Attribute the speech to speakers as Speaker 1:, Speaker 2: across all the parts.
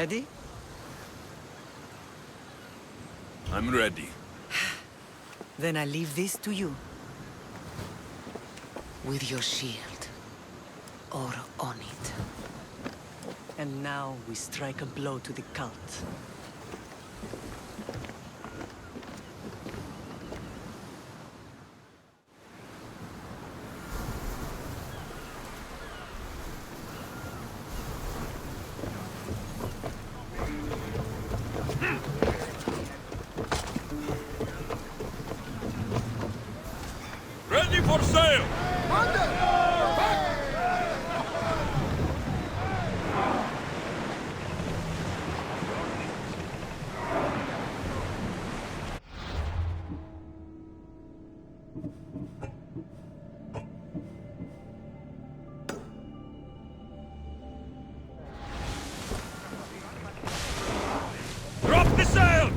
Speaker 1: Ready?
Speaker 2: I'm ready.
Speaker 1: Then I leave this to you. With your shield. Or on it. And now we strike a blow to the cult.
Speaker 2: Ready for sail! Drop the sail!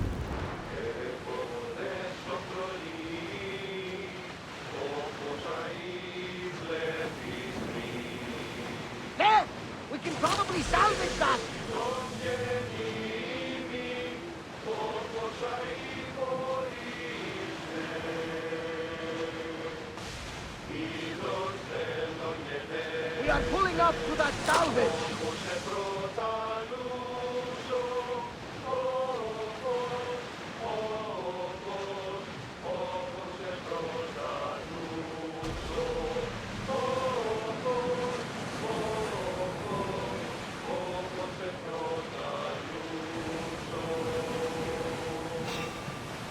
Speaker 3: There! We can probably salvage that! We are pulling up to that salvage!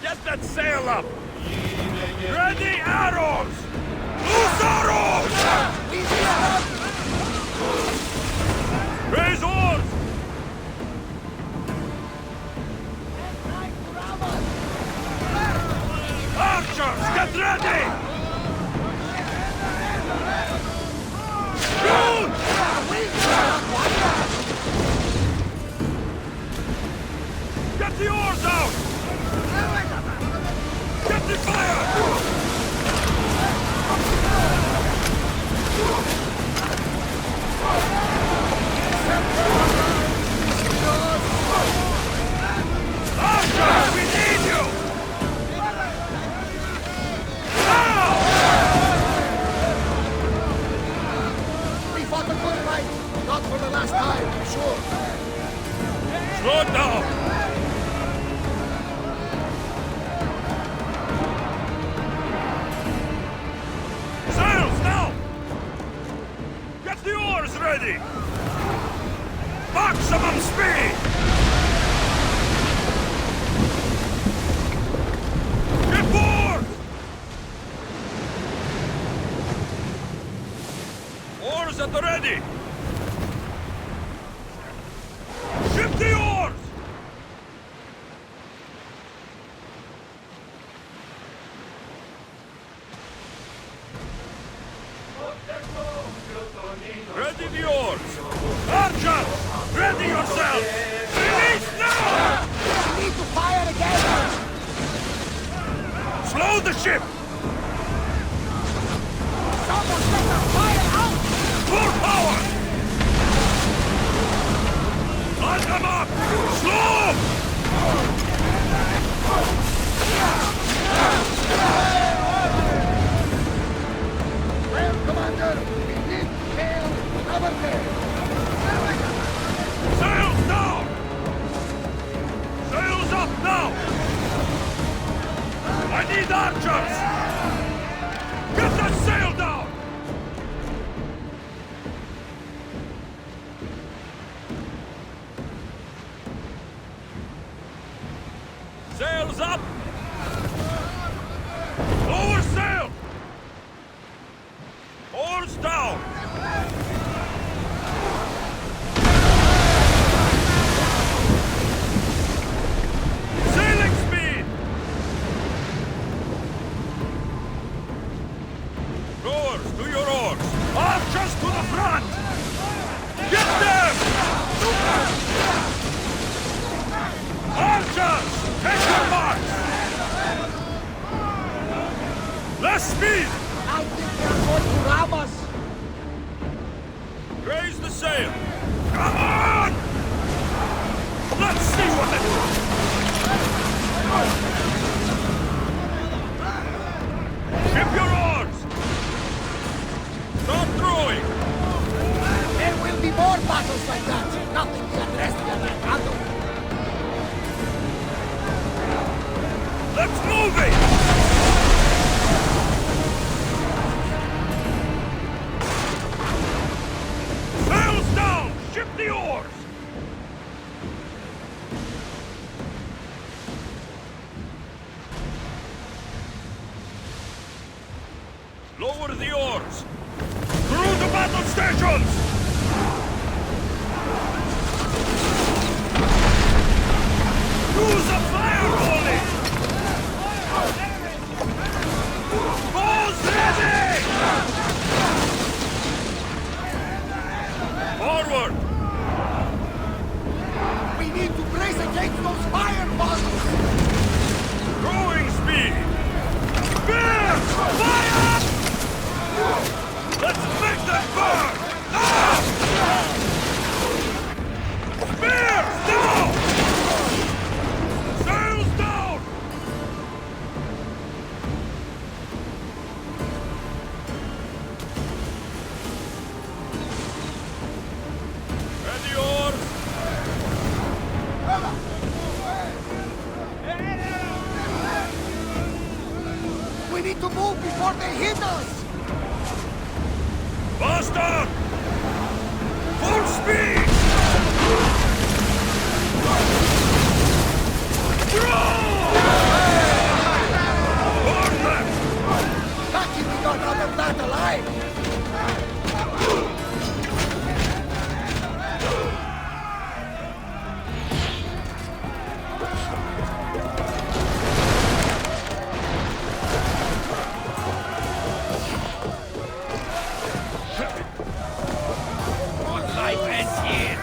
Speaker 2: Get that sail up! Ready arrows! Loose arrows! Raise oars! Archers, get ready! Shoot! Get the oars out! Get the fire! Archers, we need you! Now!
Speaker 3: We fought a good fight! Not for the last time, I'm sure.
Speaker 2: Slow it down! Sails now! Get the oars ready! Maximum speed! Get board! Oars at the ready! Ship the oars! Ready the oars! Archers! Ready yourselves! Release now!
Speaker 3: We need to fire again!
Speaker 2: Slow the ship!
Speaker 3: Someone let the fire out!
Speaker 2: Full power! Light them up! Slow!
Speaker 3: Well, Commander, we did fail our test.
Speaker 2: Sails down! Sails up now! I need archers! Get that sail down! Sails up! Lower sail! Oars down! Sailing speed! Rowers, do your oars! Archers to the front! Get them! Archers! Take your marks! Less speed!
Speaker 3: I think they're going to ram us!
Speaker 2: Raise the sail! Come on! Lower the oars! Through the battle stations! Use a fire volley! Bows ready! Forward!
Speaker 3: We need to brace against those fireballs!
Speaker 2: Growing speed! Spears! Fire! Let's make them burn! Ah! Spears! Down! Sails down! Ready oars!
Speaker 3: We need to move before they hit us!
Speaker 2: Bastard! Full speed! Throw! Burn them!
Speaker 3: Lucky we got out of that alive!
Speaker 2: Life ends here!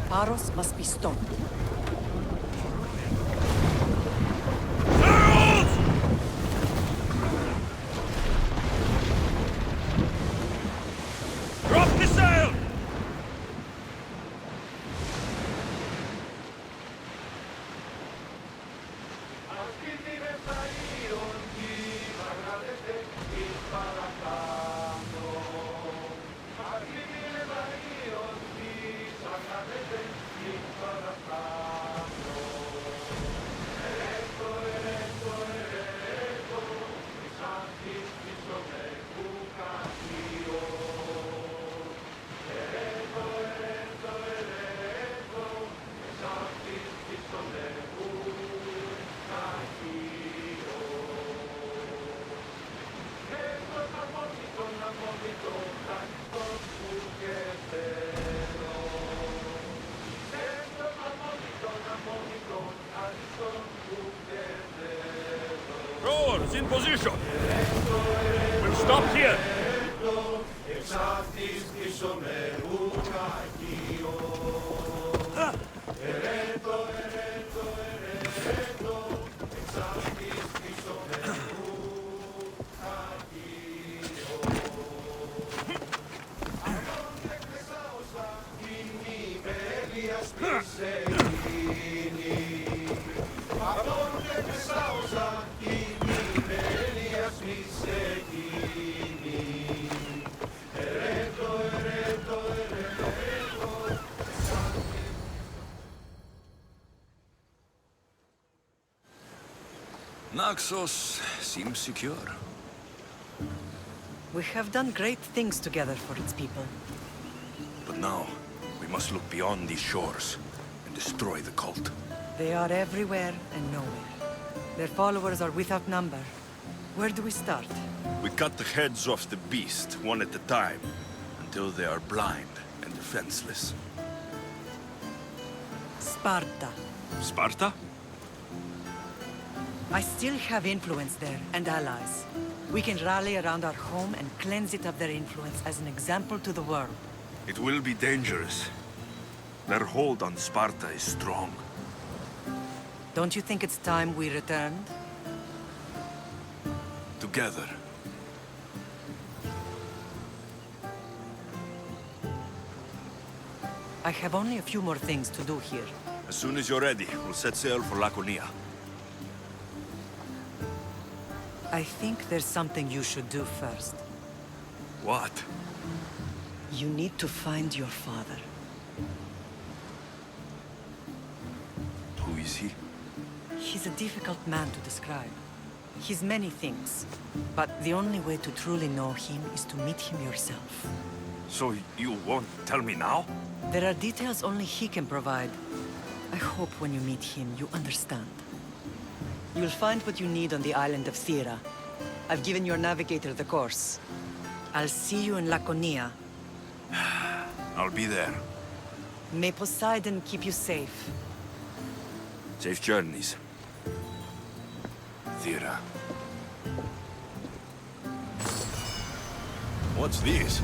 Speaker 1: Paros must be stopped.
Speaker 2: Sails! Drop the sail! Rowers in position! We'll stop here!
Speaker 4: Naxos seems secure.
Speaker 1: We have done great things together for its people.
Speaker 4: But now, we must look beyond these shores and destroy the cult.
Speaker 1: They are everywhere and nowhere. Their followers are without number. Where do we start?
Speaker 4: We cut the heads off the beast, one at a time, until they are blind and defenseless.
Speaker 1: Sparta.
Speaker 4: Sparta?
Speaker 1: I still have influence there, and allies. We can rally around our home and cleanse it of their influence as an example to the world.
Speaker 4: It will be dangerous. Their hold on Sparta is strong.
Speaker 1: Don't you think it's time we returned?
Speaker 4: Together.
Speaker 1: I have only a few more things to do here.
Speaker 4: As soon as you're ready, we'll set sail for Laconia.
Speaker 1: I think there's something you should do first.
Speaker 4: What?
Speaker 1: You need to find your father.
Speaker 4: Who is he?
Speaker 1: He's a difficult man to describe. He's many things, but the only way to truly know him is to meet him yourself.
Speaker 4: So you won't tell me now?
Speaker 1: There are details only he can provide. I hope when you meet him, you understand. You'll find what you need on the island of Thera. I've given your navigator the course. I'll see you in Laconia.
Speaker 4: I'll be there.
Speaker 1: May Poseidon keep you safe.
Speaker 4: Safe journeys. Thera. What's this?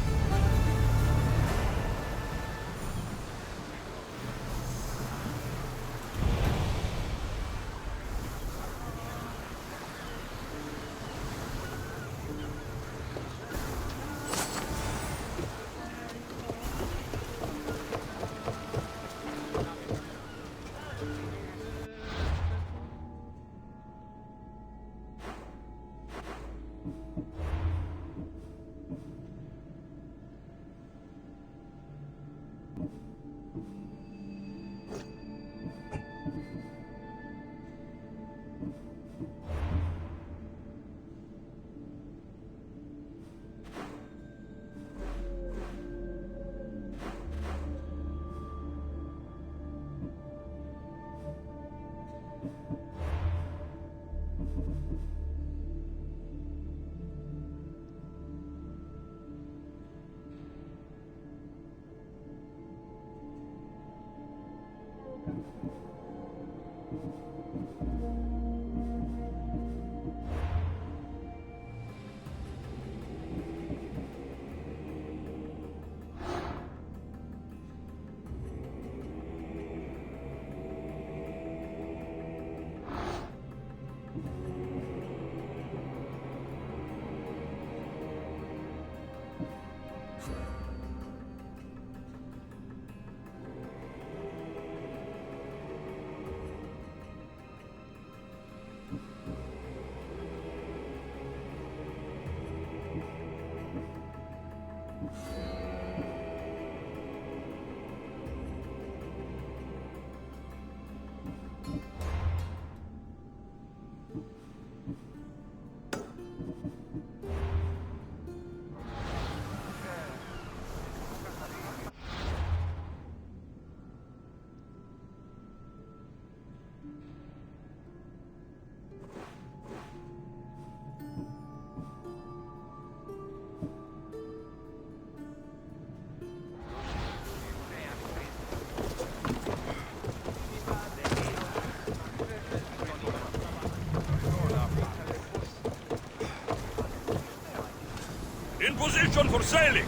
Speaker 2: In position for sailing!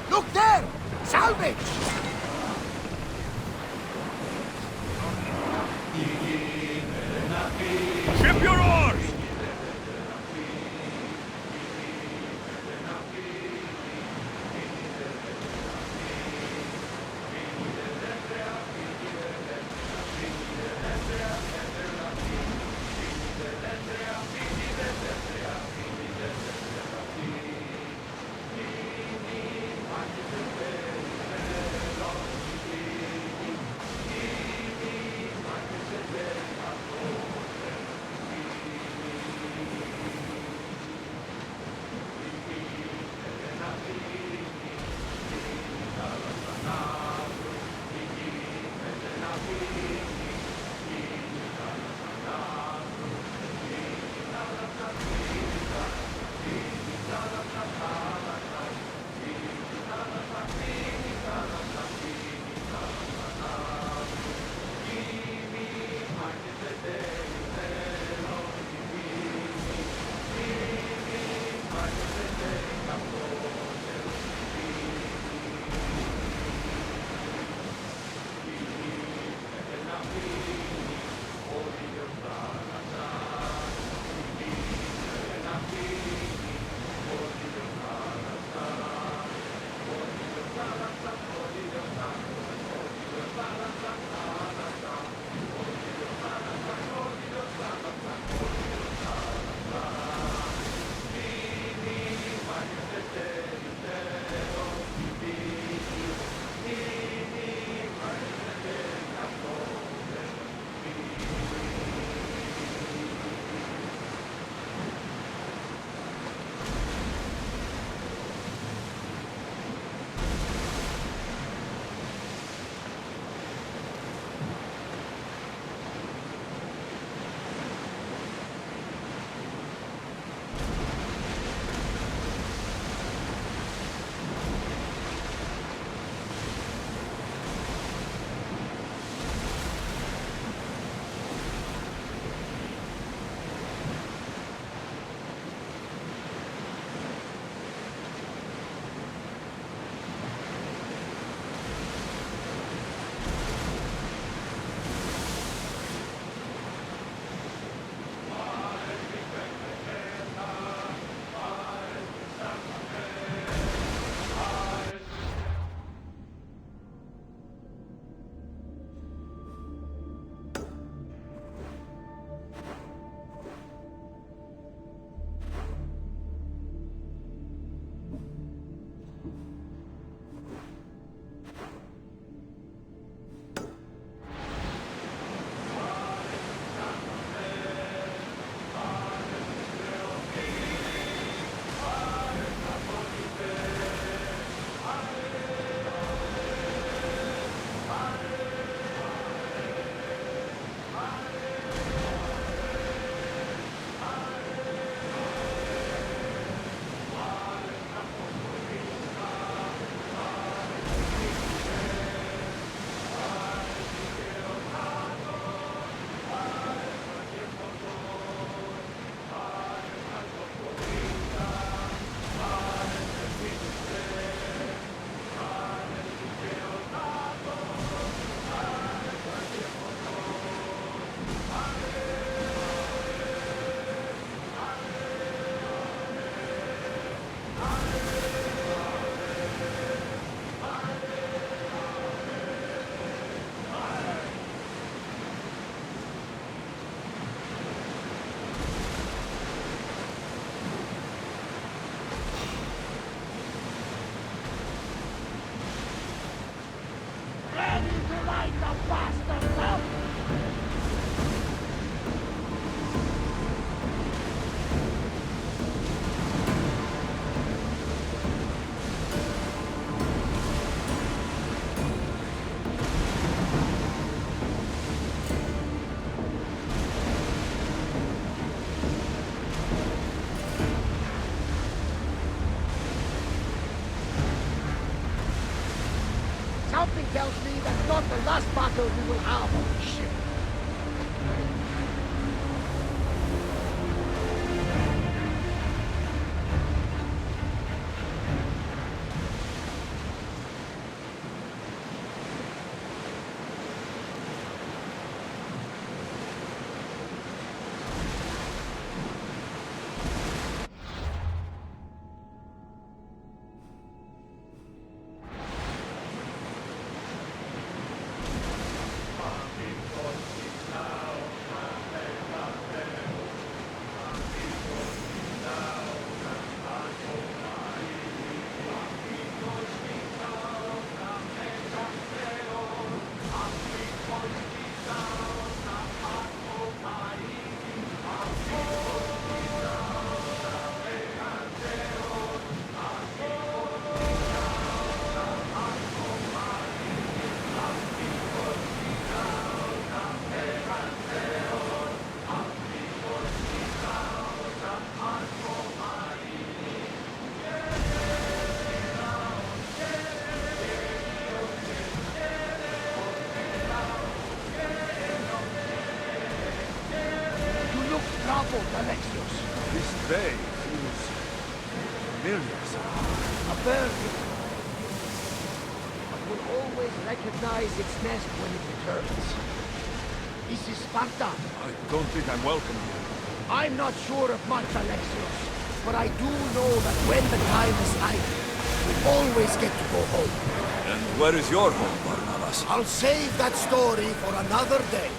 Speaker 3: Look there! Salvage!
Speaker 2: Ship your oars!
Speaker 3: Something tells me that's not the last battle we will have on this ship. Trovo, Alexios.
Speaker 2: This bay feels familiar somehow.
Speaker 3: A bird but will always recognize its nest when it returns. This is Sparta.
Speaker 2: I don't think I'm welcome here.
Speaker 3: I'm not sure of much, Alexios, but I do know that when the time is right, we always get to go home.
Speaker 2: And where is your home, Barnabas?
Speaker 3: I'll save that story for another day.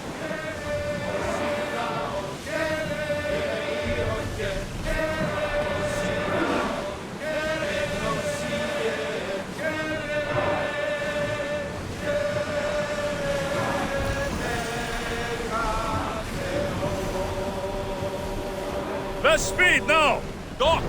Speaker 2: Best speed now! Dock!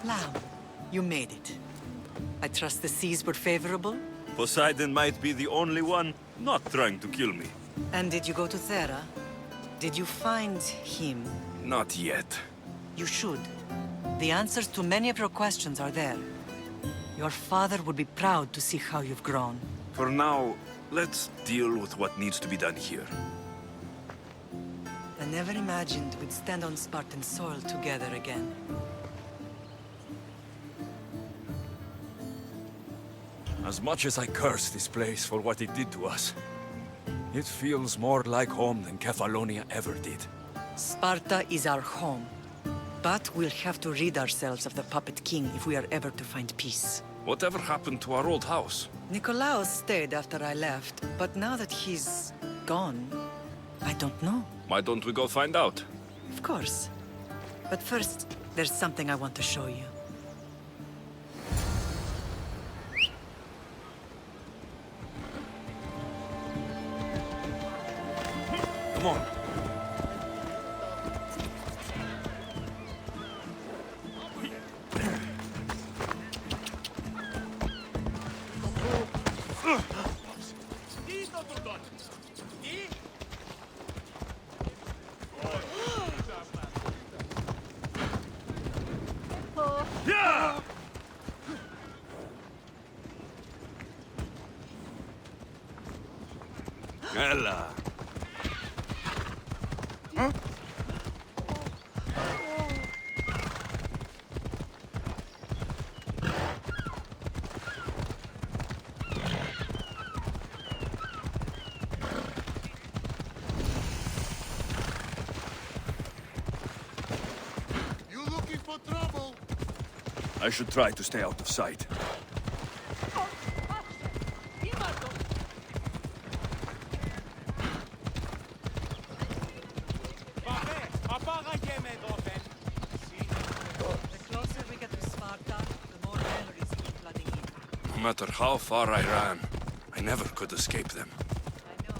Speaker 1: Lamb, you made it. I trust the seas were favorable?
Speaker 4: Poseidon might be the only one not trying to kill me.
Speaker 1: And did you go to Thera? Did you find him?
Speaker 4: Not yet.
Speaker 1: You should. The answers to many of your questions are there. Your father would be proud to see how you've grown.
Speaker 4: For now, let's deal with what needs to be done here.
Speaker 1: I never imagined we'd stand on Spartan soil together again.
Speaker 2: As much as I curse this place for what it did to us, it feels more like home than Kefalonia ever did.
Speaker 1: Sparta is our home. But we'll have to rid ourselves of the Puppet King if we are ever to find peace.
Speaker 4: Whatever happened to our old house?
Speaker 1: Nikolaos stayed after I left, but now that he's gone, I don't know.
Speaker 4: Why don't we go find out?
Speaker 1: Of course. But first, there's something I want to show you.
Speaker 2: Come on.
Speaker 4: Ella.
Speaker 3: You looking for trouble?
Speaker 2: I should try to stay out of sight.
Speaker 1: The closer we get to Sparta, the more memories keep flooding in.
Speaker 4: No matter how far I ran, I never could escape them.
Speaker 1: I know.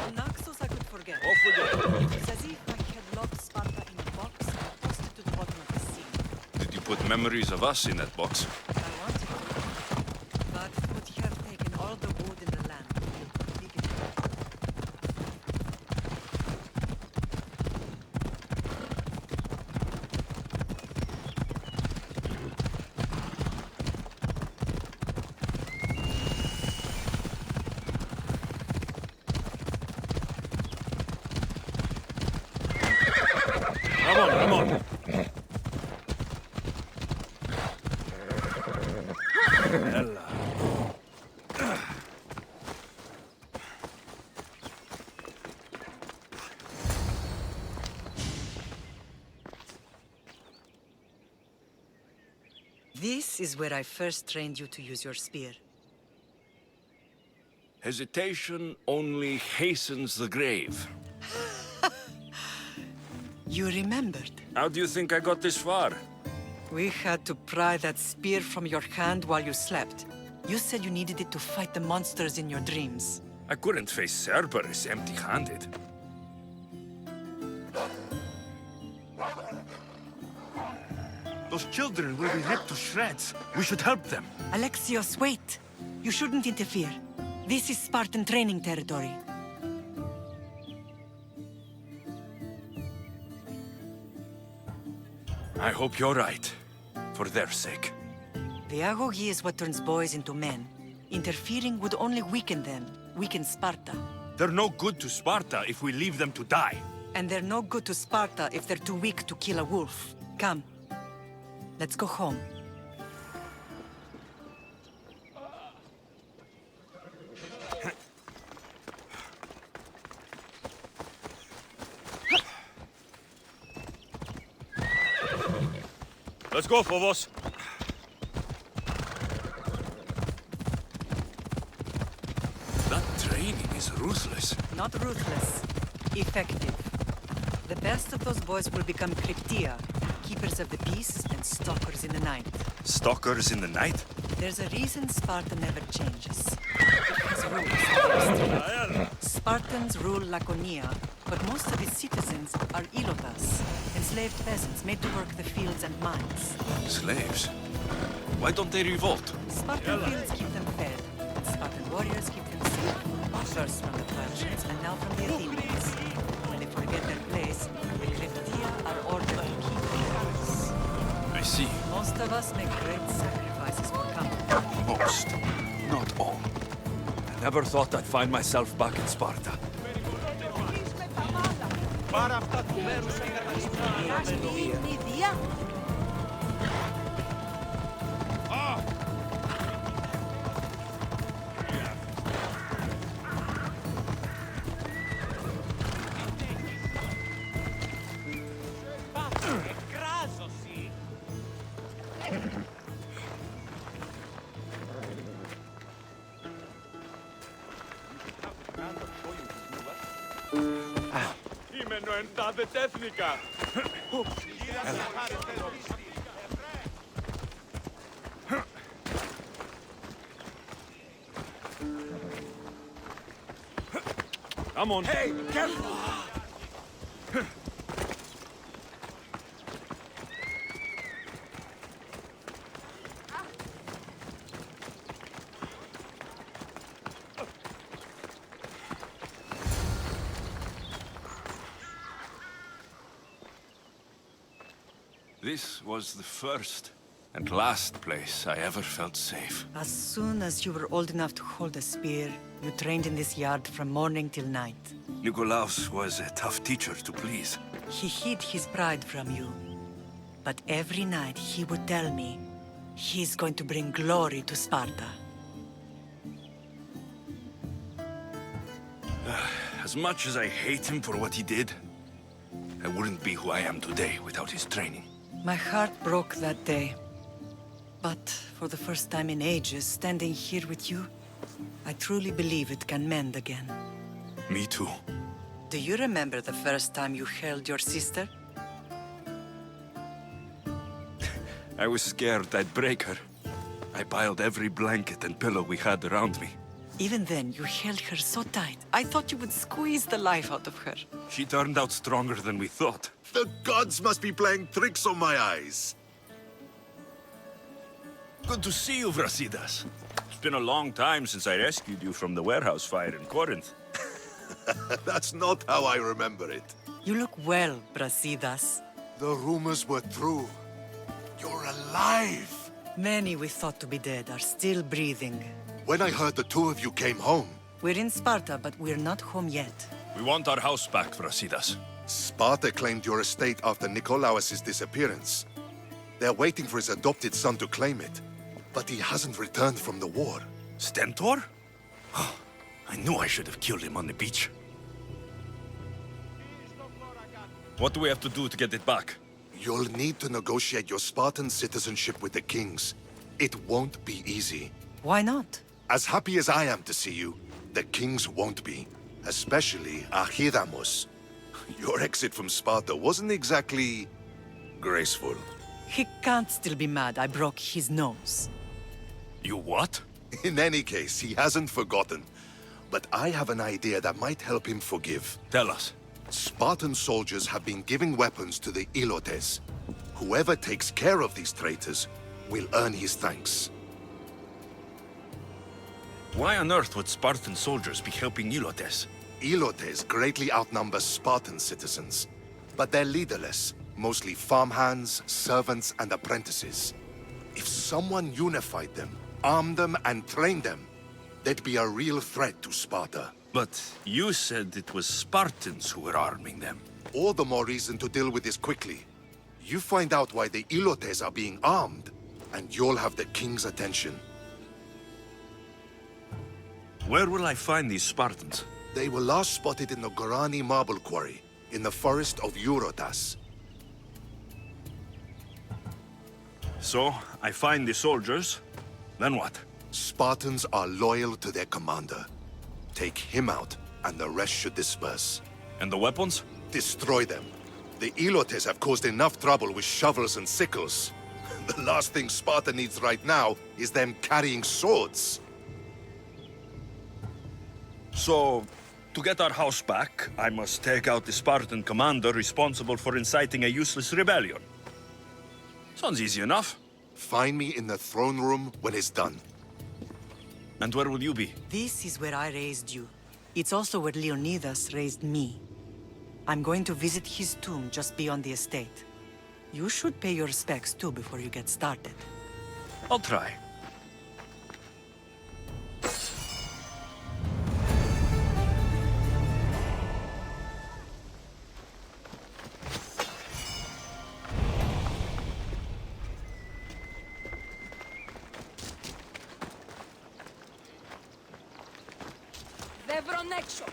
Speaker 1: On Naxos I could forget.
Speaker 2: Off we go.
Speaker 1: It was as if I had locked Sparta in a box and tossed it to the bottom of the sea.
Speaker 4: Did you put memories of us in that box?
Speaker 1: I wanted to, but it would have taken all the wood in the land to dig it out.
Speaker 2: Come on. Ella.
Speaker 1: This is where I first trained you to use your spear.
Speaker 4: Hesitation only hastens the grave.
Speaker 1: You remembered.
Speaker 4: How do you think I got this far?
Speaker 1: We had to pry that spear from your hand while you slept. You said you needed it to fight the monsters in your dreams.
Speaker 4: I couldn't face Cerberus empty-handed. Those children will be ripped to shreds. We should help them.
Speaker 1: Alexios, wait! You shouldn't interfere. This is Spartan training territory.
Speaker 4: I hope you're right. For their sake.
Speaker 1: The agoge is what turns boys into men. Interfering would only weaken them, weaken Sparta.
Speaker 4: They're no good to Sparta if we leave them to die.
Speaker 1: And they're no good to Sparta if they're too weak to kill a wolf. Come. Let's go home.
Speaker 2: Let's go, Phobos.
Speaker 4: That training is ruthless.
Speaker 1: Not ruthless. Effective. The best of those boys will become Cryptia, keepers of the peace and stalkers in the night.
Speaker 4: Stalkers in the night?
Speaker 1: There's a reason Sparta never changes. It has rules. Spartans rule Laconia, but most of its citizens are ilotas, enslaved peasants made to work the fields and mines.
Speaker 4: Slaves? Why don't they revolt?
Speaker 1: Spartan fields keep them fed, and Spartan warriors keep them safe. First from the Persians, and now from the Athenians. When they forget their place, the Cryptia are ordered to keep their peace.
Speaker 4: I see.
Speaker 1: Most of us make great sacrifices for comfort.
Speaker 4: Most. Not all.
Speaker 2: I never thought I'd find myself back in Sparta. Come on.
Speaker 3: Hey, careful!
Speaker 4: This was the first and last place I ever felt safe.
Speaker 1: As soon as you were old enough to hold a spear, you trained in this yard from morning till night.
Speaker 4: Nikolaos was a tough teacher to please.
Speaker 1: He hid his pride from you. But every night he would tell me, he's going to bring glory to Sparta.
Speaker 4: As much as I hate him for what he did, I wouldn't be who I am today without his training.
Speaker 1: My heart broke that day. But for the first time in ages, standing here with you, I truly believe it can mend again.
Speaker 4: Me too.
Speaker 1: Do you remember the first time you held your sister?
Speaker 4: I was scared I'd break her. I piled every blanket and pillow we had around me.
Speaker 1: Even then, you held her so tight. I thought you would squeeze the life out of her.
Speaker 4: She turned out stronger than we thought.
Speaker 5: The gods must be playing tricks on my eyes.
Speaker 4: Good to see you, Brasidas. It's been a long time since I rescued you from the warehouse fire in Corinth.
Speaker 5: That's not how I remember it.
Speaker 1: You look well, Brasidas.
Speaker 5: The rumors were true. You're alive!
Speaker 1: Many we thought to be dead are still breathing.
Speaker 5: When I heard the two of you came home,
Speaker 1: We're in Sparta, but we're not home yet.
Speaker 4: We want our house back, Brasidas.
Speaker 5: Sparta claimed your estate after Nikolaos' disappearance. They're waiting for his adopted son to claim it. But he hasn't returned from the war.
Speaker 4: Stentor? I knew I should have killed him on the beach. What do we have to do to get it back?
Speaker 5: You'll need to negotiate your Spartan citizenship with the kings. It won't be easy.
Speaker 1: Why not?
Speaker 5: As happy as I am to see you, the kings won't be. Especially Archidamos. Your exit from Sparta wasn't exactly graceful.
Speaker 1: He can't still be mad I broke his nose.
Speaker 4: You what?
Speaker 5: In any case, he hasn't forgotten. But I have an idea that might help him forgive.
Speaker 4: Tell us.
Speaker 5: Spartan soldiers have been giving weapons to the Ilotes. Whoever takes care of these traitors will earn his thanks.
Speaker 4: Why on earth would Spartan soldiers be helping Ilotes?
Speaker 5: Ilotes greatly outnumber Spartan citizens, but they're leaderless, mostly farmhands, servants, and apprentices. If someone unified them, armed them, and trained them, they'd be a real threat to Sparta.
Speaker 4: But you said it was Spartans who were arming them.
Speaker 5: All the more reason to deal with this quickly. You find out why the Ilotes are being armed, and you'll have the king's attention.
Speaker 4: Where will I find these Spartans?
Speaker 5: They were last spotted in the Gorani marble quarry, in the forest of Eurotas.
Speaker 4: So, I find the soldiers, then what?
Speaker 5: Spartans are loyal to their commander. Take him out, and the rest should disperse.
Speaker 4: And the weapons?
Speaker 5: Destroy them. The Ilotes have caused enough trouble with shovels and sickles. The last thing Sparta needs right now is them carrying swords.
Speaker 4: So, to get our house back, I must take out the Spartan commander responsible for inciting a useless rebellion. Sounds easy enough.
Speaker 5: Find me in the throne room when it's done.
Speaker 4: And where will you be?
Speaker 1: This is where I raised you. It's also where Leonidas raised me. I'm going to visit his tomb just beyond the estate. You should pay your respects too before you get started.
Speaker 4: I'll try.
Speaker 6: Δεν βρον έξω.